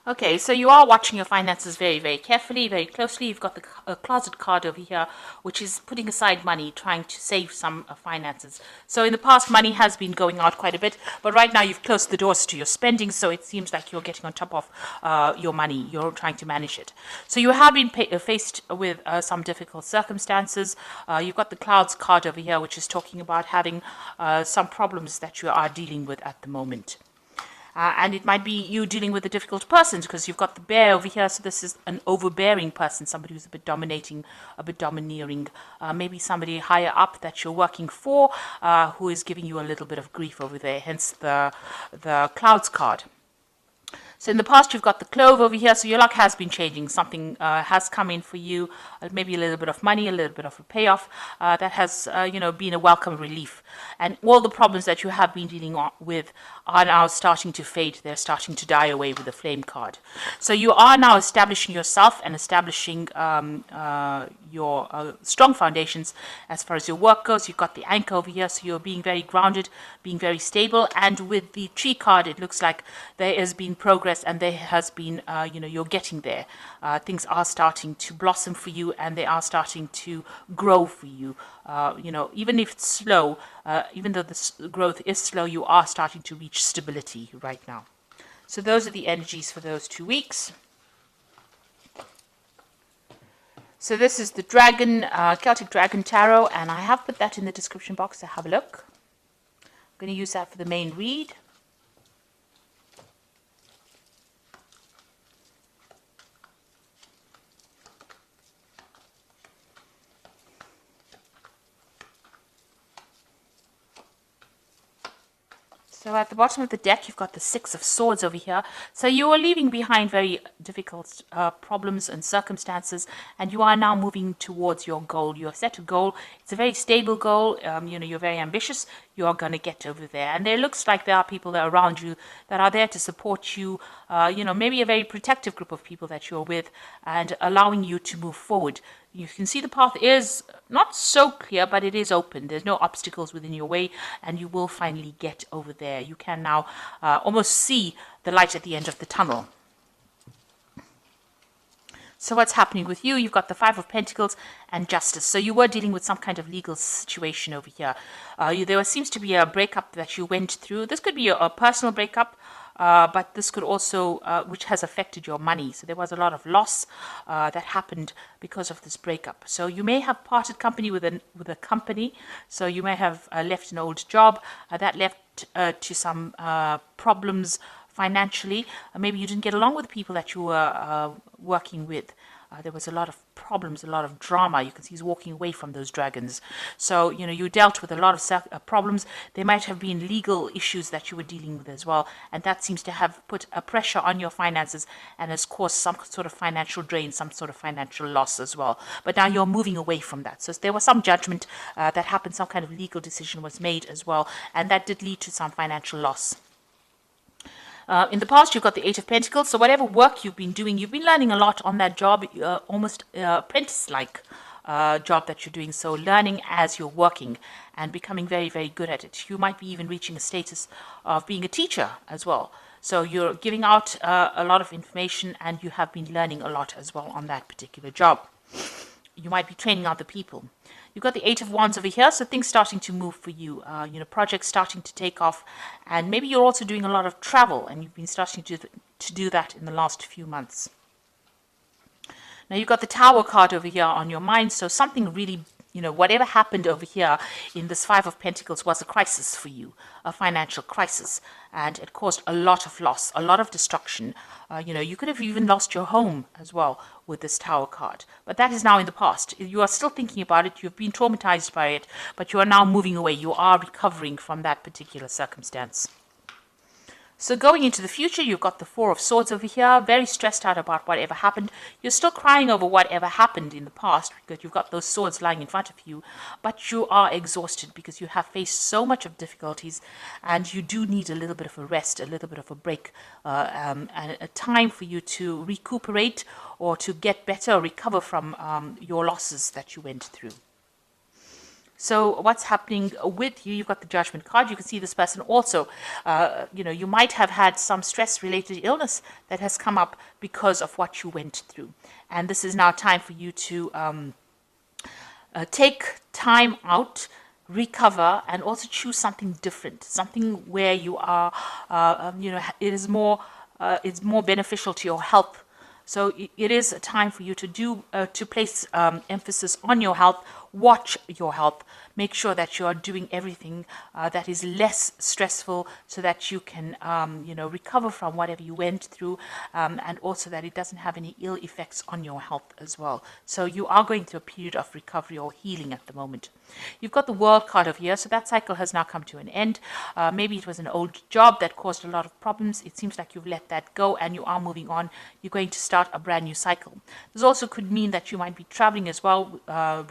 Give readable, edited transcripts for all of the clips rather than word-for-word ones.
Okay, so you are watching your finances very, very carefully, very closely. You've got the closet card over here, which is putting aside money, trying to save some finances. So in the past, money has been going out quite a bit, but right now you've closed the doors to your spending, so it seems like you're getting on top of your money. You're trying to manage it. So you have been faced with some difficult circumstances. You've got the clouds card over here, which is talking about having some problems that you are dealing with at the moment. And it might be you dealing with a difficult person because you've got the bear over here. So this is an overbearing person, somebody who's a bit dominating, a bit domineering. Maybe somebody higher up that you're working for who is giving you a little bit of grief over there, hence the clouds card. So in the past, you've got the clove over here. So your luck has been changing. Something has come in for you, maybe a little bit of money, a little bit of a payoff that has, been a welcome relief. And all the problems that you have been dealing with are now starting to fade. They're starting to die away with the flame card. So you are now establishing yourself and establishing your strong foundations as far as your work goes. You've got the anchor over here, so you're being very grounded, being very stable. And with the tree card, it looks like there has been progress and there has been, you're getting there. Things are starting to blossom for you and they are starting to grow for you. Even if it's slow, even though the growth is slow, you are starting to reach stability right now. So those are the energies for those 2 weeks. So this is the Dragon, Celtic Dragon Tarot, and I have put that in the description box, so have a look. I'm going to use that for the main read. So at the bottom of the deck, you've got the Six of Swords over here. So you are leaving behind very difficult problems and circumstances, and you are now moving towards your goal. You have set a goal. It's a very stable goal. You're very ambitious. You are going to get over there. And there looks like there are people that are around you that are there to support you, maybe a very protective group of people that you're with and allowing you to move forward. You can see the path is not so clear, but it is open. There's no obstacles within your way, and you will finally get over there. You can now almost see the light at the end of the tunnel. So what's happening with you? You've got the Five of Pentacles and Justice. So you were dealing with some kind of legal situation over here. There seems to be a breakup that you went through. This could be a personal breakup. But this could also, which has affected your money. So there was a lot of loss that happened because of this breakup. So you may have parted company with a company. So you may have left an old job that left to some problems financially. Maybe you didn't get along with the people that you were working with. There was a lot of problems, a lot of drama. You can see he's walking away from those dragons. So, you dealt with a lot of problems. There might have been legal issues that you were dealing with as well. And that seems to have put a pressure on your finances and has caused some sort of financial drain, some sort of financial loss as well. But now you're moving away from that. So there was some judgment that happened, some kind of legal decision was made as well. And that did lead to some financial loss. In the past, you've got the Eight of Pentacles. So whatever work you've been doing, you've been learning a lot on that job, almost apprentice-like job that you're doing. So learning as you're working and becoming very, very good at it. You might be even reaching a status of being a teacher as well. So you're giving out a lot of information and you have been learning a lot as well on that particular job. You might be training other people. You've got the Eight of Wands over here, so things starting to move for you. Projects starting to take off, and maybe you're also doing a lot of travel, and you've been starting to do that in the last few months. Now you've got the Tower card over here on your mind, so something really, whatever happened over here in this Five of Pentacles was a crisis for you, a financial crisis, and it caused a lot of loss, a lot of destruction. You could have even lost your home as well with this Tower card, but that is now in the past. You are still thinking about it, you've been traumatized by it, but you are now moving away. You are recovering from that particular circumstance. So going into the future, you've got the Four of Swords over here, very stressed out about whatever happened. You're still crying over whatever happened in the past because you've got those swords lying in front of you, but you are exhausted because you have faced so much of difficulties and you do need a little bit of a rest, a little bit of a break, and a time for you to recuperate or to get better or recover from your losses that you went through. So what's happening with you? You've got the Judgment card. You can see this person also, you might have had some stress-related illness that has come up because of what you went through. And this is now time for you to take time out, recover, and also choose something different, something where you are, it's more beneficial to your health. So it is a time for you to place emphasis on your health, watch your health, make sure that you are doing everything that is less stressful so that you can, recover from whatever you went through, and also that it doesn't have any ill effects on your health as well. So you are going through a period of recovery or healing at the moment. You've got the World card over here, so that cycle has now come to an end. Maybe it was an old job that caused a lot of problems. It seems like you've let that go and you are moving on. You're going to start a brand new cycle. This also could mean that you might be traveling as well,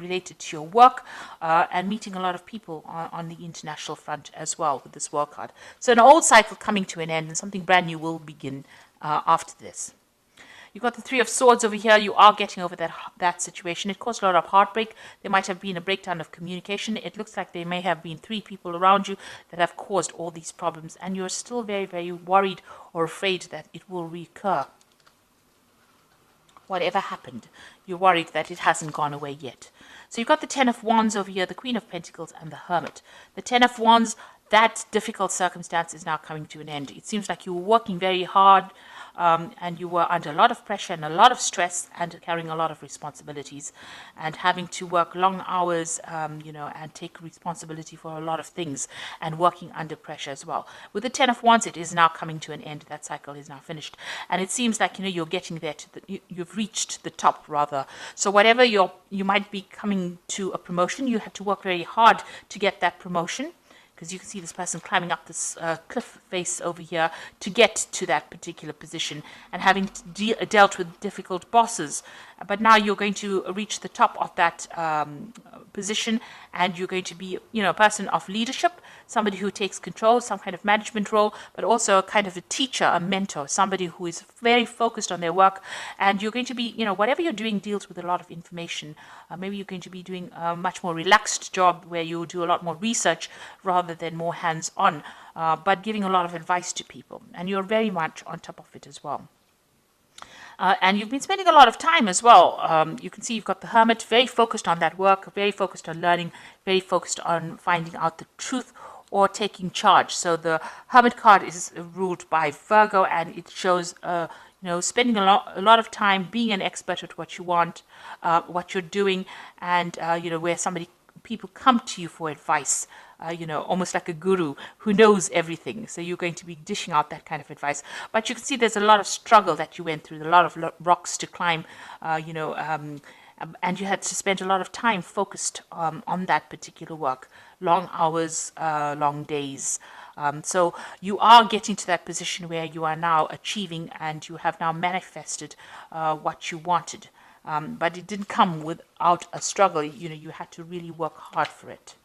related to your work, and meeting a lot of people on the international front as well with this World card. So an old cycle coming to an end and something brand new will begin after this. You've got the Three of Swords over here. You are getting over that situation. It caused a lot of heartbreak. There might have been a breakdown of communication. It looks like there may have been 3 people around you that have caused all these problems, and you're still very, very worried or afraid that it will recur. Whatever happened, you're worried that it hasn't gone away yet. So you've got the Ten of Wands over here, the Queen of Pentacles, and the Hermit. The Ten of Wands, that difficult circumstance is now coming to an end. It seems like you were working very hard, and you were under a lot of pressure and a lot of stress and carrying a lot of responsibilities and having to work long hours, and take responsibility for a lot of things and working under pressure as well. With the Ten of Wands, it is now coming to an end. That cycle is now finished. And it seems like, you're getting there you've reached the top rather. So whatever you might be coming to a promotion, you had to work very hard to get that promotion, because you can see this person climbing up this cliff face over here to get to that particular position and having dealt with difficult bosses. But now you're going to reach the top of that position, and you're going to be, a person of leadership, somebody who takes control, some kind of management role, but also a kind of a teacher, a mentor, somebody who is very focused on their work. And you're going to be, whatever you're doing deals with a lot of information. Maybe you're going to be doing a much more relaxed job where you do a lot more research rather than more hands-on, but giving a lot of advice to people. And you're very much on top of it as well. And you've been spending a lot of time as well. You can see you've got the Hermit, very focused on that work, very focused on learning, very focused on finding out the truth or taking charge. So the Hermit card is ruled by Virgo, and it shows, spending a lot of time being an expert at what you want, what you're doing, and, where people come to you for advice. Almost like a guru who knows everything. So you're going to be dishing out that kind of advice. But you can see there's a lot of struggle that you went through, a lot of rocks to climb, and you had to spend a lot of time focused on that particular work. Long hours, long days. So you are getting to that position where you are now achieving and you have now manifested what you wanted. But it didn't come without a struggle. You had to really work hard for it.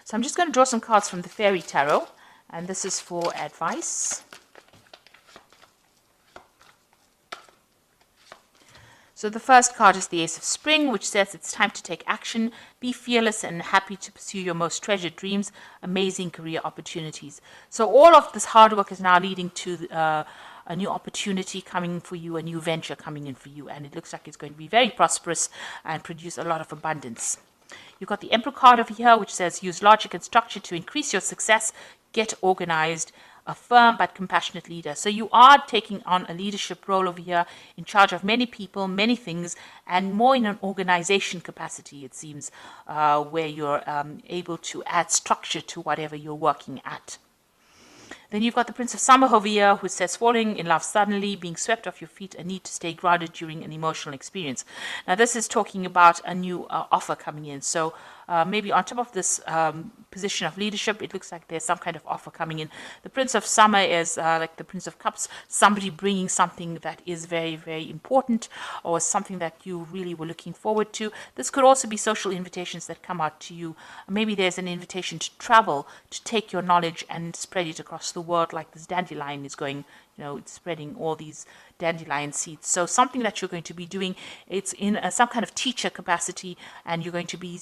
So I'm just going to draw some cards from the Fairy Tarot, and this is for advice. So the first card is the Ace of Spring, which says it's time to take action, be fearless and happy to pursue your most treasured dreams, amazing career opportunities. So all of this hard work is now leading to a new opportunity coming for you, a new venture coming in for you, and it looks like it's going to be very prosperous and produce a lot of abundance. You've got the Emperor card over here, which says use logic and structure to increase your success, get organized, a firm but compassionate leader. So you are taking on a leadership role over here, in charge of many people, many things, and more in an organization capacity, it seems, where you're able to add structure to whatever you're working at. Then you've got the Prince of Summer over here, who says falling in love suddenly, being swept off your feet, a need to stay grounded during an emotional experience. Now this is talking about a new offer coming in. So maybe on top of this position of leadership, it looks like there's some kind of offer coming in. The Prince of Summer is like the Prince of Cups, somebody bringing something that is very, very important or something that you really were looking forward to. This could also be social invitations that come out to you. Maybe there's an invitation to travel, to take your knowledge and spread it across the world, like this dandelion is going, it's spreading all these dandelion seeds. So something that you're going to be doing, it's in some kind of teacher capacity, and you're going to be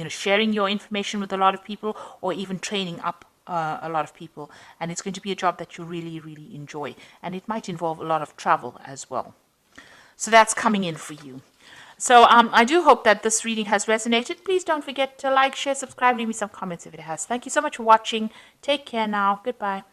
sharing your information with a lot of people, or even training up a lot of people. And it's going to be a job that you really, really enjoy. And it might involve a lot of travel as well. So that's coming in for you. So I do hope that this reading has resonated. Please don't forget to like, share, subscribe, leave me some comments if it has. Thank you so much for watching. Take care now. Goodbye.